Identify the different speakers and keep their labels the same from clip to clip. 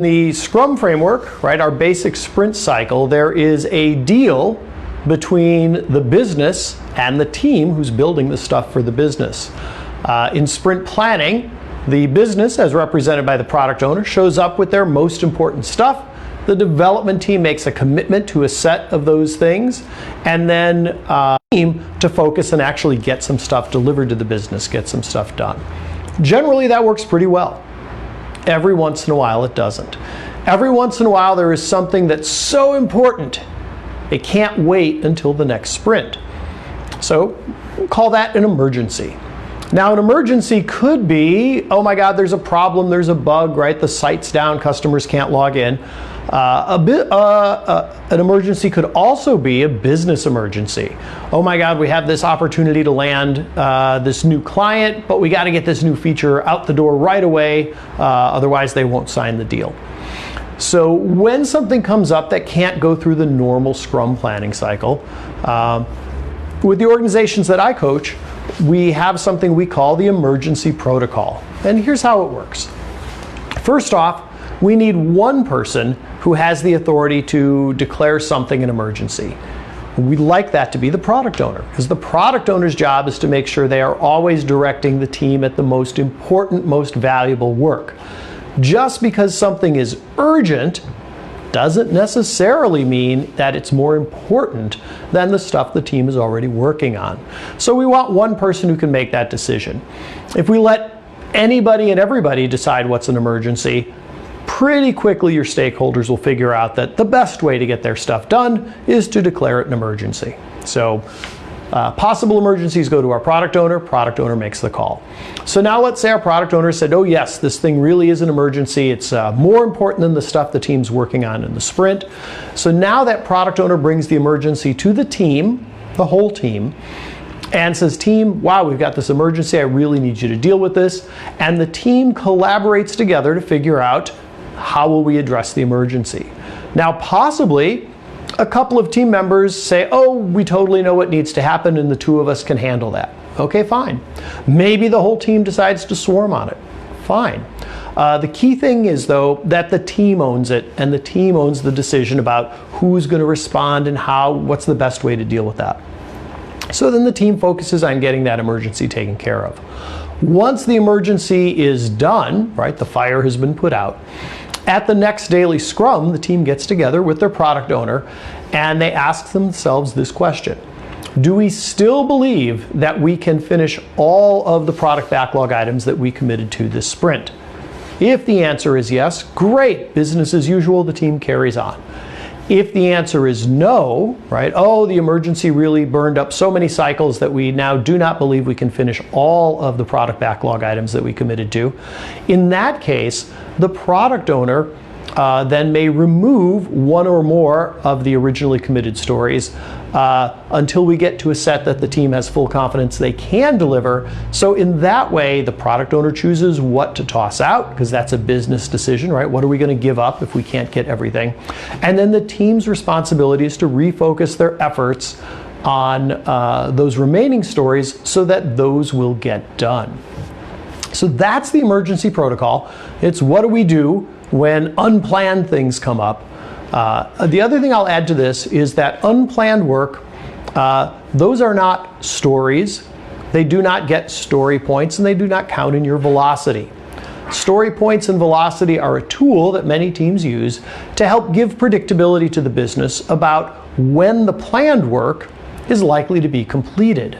Speaker 1: The Scrum framework, right, our basic sprint cycle, there is a deal between the business and the team who's building the stuff for the business. In sprint planning, the business, as represented by the product owner, shows up with their most important stuff. The development team makes a commitment to a set of those things, and then the team to focus and actually get some stuff delivered to the business, get some stuff done. Generally, that works pretty well. Every once in a while, it doesn't. Every once in a while, there is something that's so important, it can't wait until the next sprint. So, we'll call that an emergency. Now, an emergency could be, oh my God, there's a problem, there's a bug, right? The site's down, customers can't log in. An emergency could also be a business emergency. Oh my God, we have this opportunity to land this new client, but we got to get this new feature out the door right away, otherwise they won't sign the deal. So when something comes up that can't go through the normal Scrum planning cycle, with the organizations that I coach, we have something we call the emergency protocol. And here's how it works. First off, we need one person who has the authority to declare something an emergency. We'd like that to be the product owner, because the product owner's job is to make sure they are always directing the team at the most important, most valuable work. Just because something is urgent doesn't necessarily mean that it's more important than the stuff the team is already working on. So we want one person who can make that decision. If we let anybody and everybody decide what's an emergency, pretty quickly your stakeholders will figure out that the best way to get their stuff done is to declare it an emergency. So possible emergencies go to our product owner makes the call. So now let's say our product owner said, oh yes, this thing really is an emergency, it's more important than the stuff the team's working on in the sprint. So now that product owner brings the emergency to the team, the whole team, and says, team, wow, we've got this emergency, I really need you to deal with this. And the team collaborates together to figure out how will we address the emergency. Now possibly a couple of team members say, oh, we totally know what needs to happen and the two of us can handle that. Okay, fine. Maybe the whole team decides to swarm on it. Fine. The key thing is, though, that the team owns it and the team owns the decision about who's going to respond and how, what's the best way to deal with that. So then the team focuses on getting that emergency taken care of. Once the emergency is done, right, the fire has been put out, at the next daily Scrum, the team gets together with their product owner and they ask themselves this question. Do we still believe that we can finish all of the product backlog items that we committed to this sprint? If the answer is yes, great, business as usual, the team carries on. If the answer is no, right, oh, the emergency really burned up so many cycles that we now do not believe we can finish all of the product backlog items that we committed to, in that case, the product owner then may remove one or more of the originally committed stories until we get to a set that the team has full confidence they can deliver. So in that way, the product owner chooses what to toss out, because that's a business decision, right? What are we going to give up if we can't get everything? And then the team's responsibility is to refocus their efforts on those remaining stories so that those will get done. So that's the emergency protocol. It's what do we do when unplanned things come up. The other thing I'll add to this is that unplanned work, those are not stories. They do not get story points and they do not count in your velocity. Story points and velocity are a tool that many teams use to help give predictability to the business about when the planned work is likely to be completed.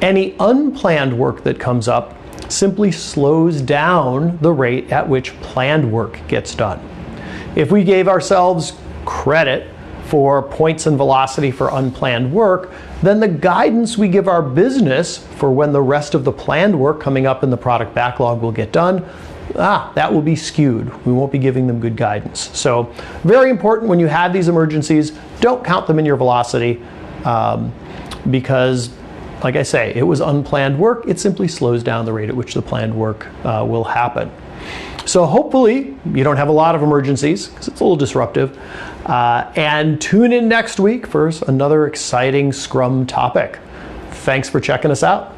Speaker 1: Any unplanned work that comes up simply slows down the rate at which planned work gets done. If we gave ourselves credit for points and velocity for unplanned work, then the guidance we give our business for when the rest of the planned work coming up in the product backlog will get done, that will be skewed. We won't be giving them good guidance. So very important when you have these emergencies, don't count them in your velocity because, like I say, it was unplanned work. It simply slows down the rate at which the planned work will happen. So hopefully you don't have a lot of emergencies because it's a little disruptive. And tune in next week for another exciting Scrum topic. Thanks for checking us out.